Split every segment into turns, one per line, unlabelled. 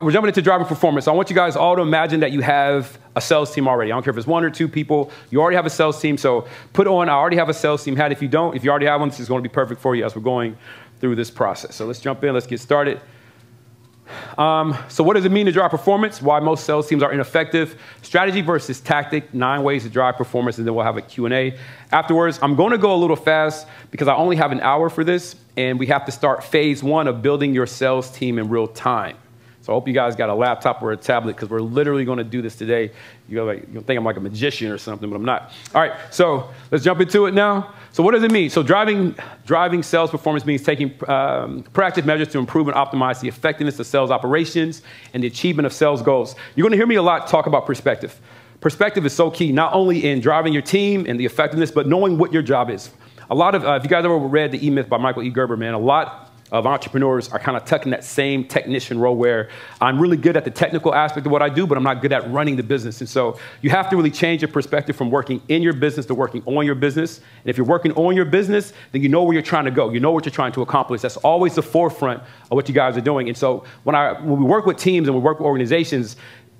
We're jumping into driving performance. So I want you guys all to imagine that you have a sales team already. I don't care if it's one or two people. You already have a sales team. So put on, I already have a sales team hat. If you don't, if you already have one, this is going to be perfect for you as we're going through this process. So let's jump in. Let's get started. So what does it mean to drive performance? Why most sales teams are ineffective? Strategy versus tactic, 9 ways to drive performance, and then we'll have a Q&A. Afterwards, I'm going to go a little fast because I only have an hour for this, and we have to start phase 1 of building your sales team in real time. So I hope you guys got a laptop or a tablet because we're literally going to do this today. You'll think I'm like a magician or something, but I'm not. All right, so let's jump into it now. So what does it mean? So driving sales performance means taking proactive measures to improve and optimize the effectiveness of sales operations and the achievement of sales goals. You're going to hear me a lot talk about perspective. Perspective is so key, not only in driving your team and the effectiveness, but knowing what your job is. A lot of, if you guys ever read The E-Myth by Michael E. Gerber, man, a lot of entrepreneurs are kind of tucking that same technician role where I'm really good at the technical aspect of what I do, but I'm not good at running the business. And so you have to really change your perspective from working in your business to working on your business. And if you're working on your business, then you know where you're trying to go. You know what you're trying to accomplish. That's always the forefront of what you guys are doing. And so when we work with teams and we work with organizations,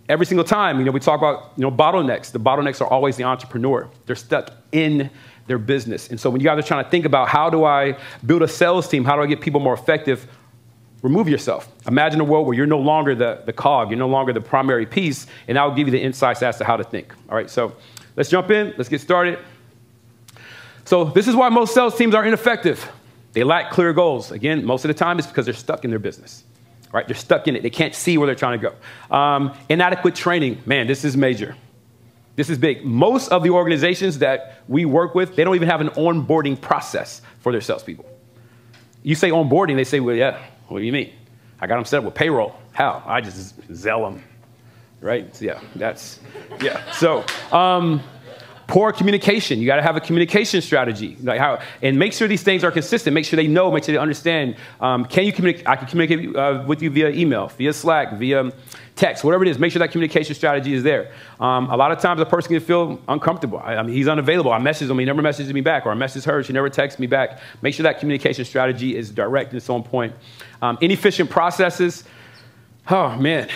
every single time, we talk about, bottlenecks. The bottlenecks are always the entrepreneur. They're stuck in their business. And so when you guys are trying to think about how do I build a sales team, how do I get people more effective, remove yourself. Imagine a world where you're no longer the cog, you're no longer the primary piece, and that will give you the insights as to how to think. All right, so let's jump in, let's get started. So this is why most sales teams are ineffective. They lack clear goals. Again, most of the time it's because they're stuck in their business. Right? They're stuck in it. They can't see where they're trying to go. Inadequate training. Man, this is major. This is big. Most of the organizations that we work with, they don't even have an onboarding process for their salespeople. You say onboarding, they say, well, yeah, what do you mean? I got them set up with payroll. How? I just zell them, right? So, yeah. So poor communication. You got to have a communication strategy. And make sure these things are consistent. Make sure they know, make sure they understand. Can you communicate? I can communicate with you via email, via Slack, via text, whatever it is. Make sure that communication strategy is there. A lot of times a person can feel uncomfortable. I mean, he's unavailable. I message him, he never messages me back, or I message her, she never texts me back. Make sure that communication strategy is direct and it's on point. Inefficient processes. Oh, man,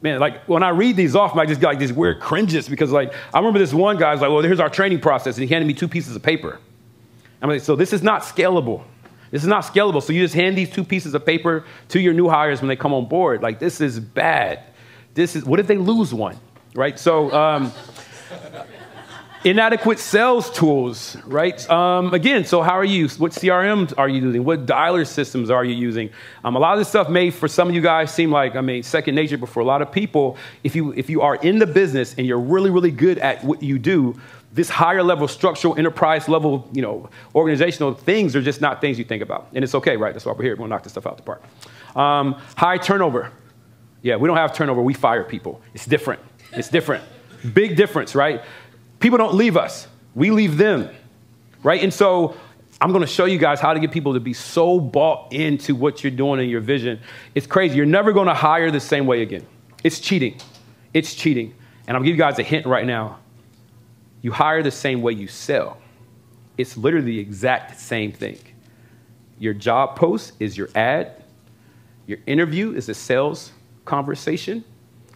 like when I read these off, I just get like these weird cringes because I remember this one guy's like, well, here's our training process. And he handed me 2 pieces of paper. I'm like, so this is not scalable. This is not scalable. So you just hand these 2 pieces of paper to your new hires when they come on board. Like, this is bad. What if they lose one, right? So inadequate sales tools, right? Again, so what CRMs are you using? What dialer systems are you using? A lot of this stuff may, for some of you guys, seem like, second nature, but for a lot of people, if you are in the business and you're really, really good at what you do, this higher level structural enterprise level, organizational things are just not things you think about. And it's okay, right? That's why we're here. We're going to knock this stuff out the park. High turnover. Yeah, we don't have turnover. We fire people. It's different. It's different. Big difference, right? People don't leave us. We leave them, right? And so I'm going to show you guys how to get people to be so bought into what you're doing and your vision. It's crazy. You're never going to hire the same way again. It's cheating. It's cheating. And I'll give you guys a hint right now. You hire the same way you sell. It's literally the exact same thing. Your job post is your ad. Your interview is a sales conversation,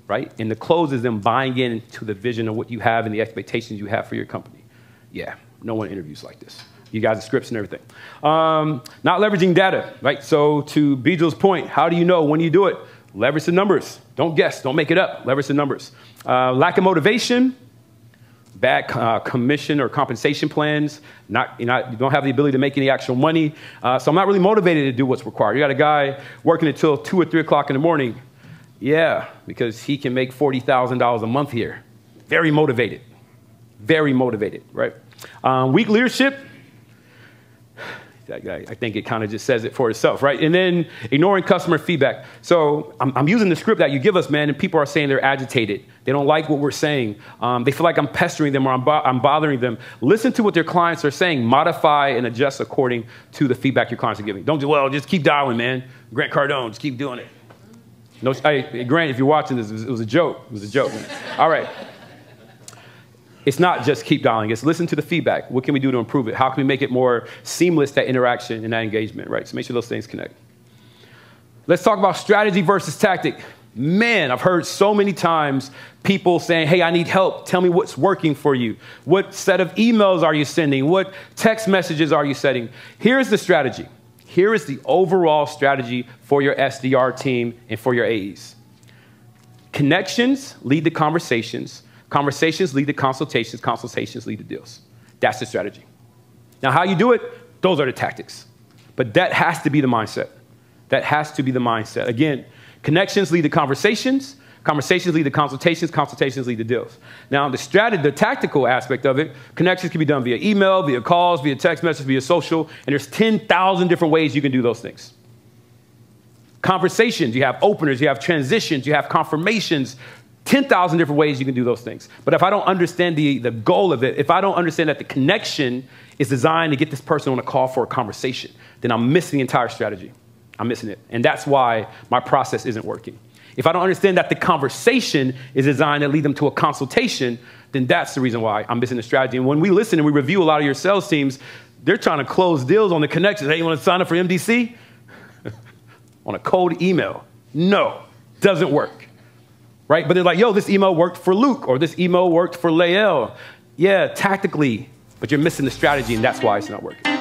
right? And the close is them buying into the vision of what you have and the expectations you have for your company. Yeah, no one interviews like this. You guys have scripts and everything. Not leveraging data, right? So to Bejal's point, how do you know when you do it? Leverage the numbers. Don't guess. Don't make it up. Leverage the numbers. Lack of motivation. Bad commission or compensation plans. You don't have the ability to make any actual money. So I'm not really motivated to do what's required. You got a guy working until 2 or 3 o'clock in the morning. Yeah, because he can make $40,000 a month here. Very motivated, right? Weak leadership. I think it kind of just says it for itself, right? And then ignoring customer feedback. So I'm using the script that you give us, man, and people are saying they're agitated. They don't like what we're saying. They feel like I'm pestering them or I'm bothering them. Listen to what their clients are saying. Modify and adjust according to the feedback your clients are giving. Don't just keep dialing, man. Grant Cardone, just keep doing it. No, Grant, if you're watching this, it was a joke. It was a joke. All right. It's not just keep dialing. It's listen to the feedback. What can we do to improve it? How can we make it more seamless, that interaction and that engagement, right? So make sure those things connect. Let's talk about strategy versus tactic. Man, I've heard so many times people saying, hey, I need help. Tell me what's working for you. What set of emails are you sending? What text messages are you setting? Here's the strategy. Here is the overall strategy for your SDR team and for your AEs. Connections lead to conversations. Conversations lead to consultations. Consultations lead to deals. That's the strategy. Now, how you do it, those are the tactics. But that has to be the mindset. That has to be the mindset. Again, connections lead to conversations. Conversations lead to consultations. Consultations lead to deals. Now, the tactical aspect of it, connections can be done via email, via calls, via text message, via social, and there's 10,000 different ways you can do those things. Conversations, you have openers, you have transitions, you have confirmations, 10,000 different ways you can do those things. But if I don't understand the goal of it, if I don't understand that the connection is designed to get this person on a call for a conversation, then I'm missing the entire strategy. I'm missing it. And that's why my process isn't working. If I don't understand that the conversation is designed to lead them to a consultation, then that's the reason why I'm missing the strategy. And when we listen and we review a lot of your sales teams, they're trying to close deals on the connections. Hey, you want to sign up for MDC? On a cold email. No, doesn't work. Right? But they're like, yo, this email worked for Luke, or this email worked for Lael. Yeah, tactically, but you're missing the strategy, and that's why it's not working.